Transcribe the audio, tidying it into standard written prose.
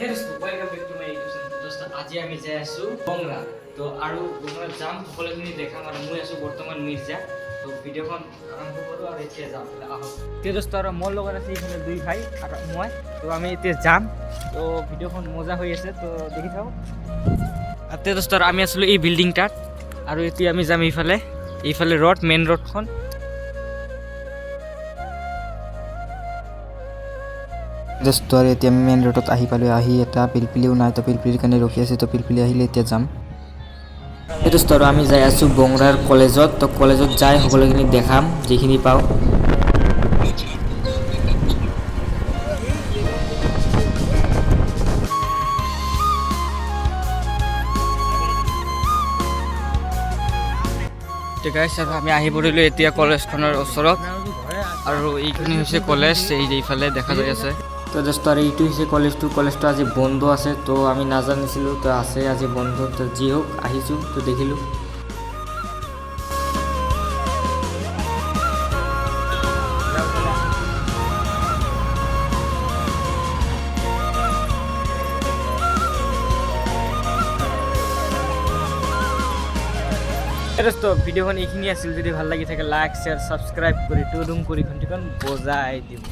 Hey dosto, welcome back to my YouTube channel. Dosto, আজি আমি যাই আছো বংৰা। তো আৰু বংৰা যাম সকলোখিনি দেখাম আৰু মই আছো বৰ্তমান মিৰ্জা। তো ভিডিঅ'খন আৰম্ভ কৰোঁ আৰু এতিয়া যাম আহক। তে দোস্ত আৰু মোৰ লগত আছে এইফালে দুই ভাই আৰু মই। তো আমি এতিয়া যাম। তো ভিডিঅ'খন মজা হৈ আছে, তো দেখি থাকক। তে দোস্ত আমি আছিলোঁ এই বিল্ডিংটাত আৰু এতিয়া আমি যাম এইফালে ৰোড, মেইন ৰোডখন। জাষ্ট আৰু এতিয়া আমি মেইন ৰোডত আহি পালোঁ। আহি এটা পিলপিলিও নাই, তো পিলপিলিৰ কাৰণে ৰখি আছোঁ। তো পিলপিলি আহিলে এতিয়া যাম। সেইটো স্তৰো আমি যাই আছোঁ বংৰাৰ কলেজত। তো কলেজত যাই সকলোখিনি দেখাম যিখিনি পাওঁ। আমি আহি পৰিলোঁ এতিয়া কলেজখনৰ ওচৰত আৰু এইখিনি হৈছে কলেজ। এইফালে দেখা যাই আছে। তো জাষ্ট আৰু এইটো হৈছে কলেজটো আজি বন্ধ আছে। তো আমি নাজানিছিলোঁ, তো আছে আজি বন্ধ। তো যি হওক আহিছোঁ, তো দেখিলোঁ। দোস্ত ভিডিঅ'খন এইখিনি আছিল। যদি ভাল লাগি থাকে লাইক, শ্বেয়াৰ, ছাবস্ক্ৰাইব কৰি টুডুম কৰি ঘণ্টিখন বজাই দিব।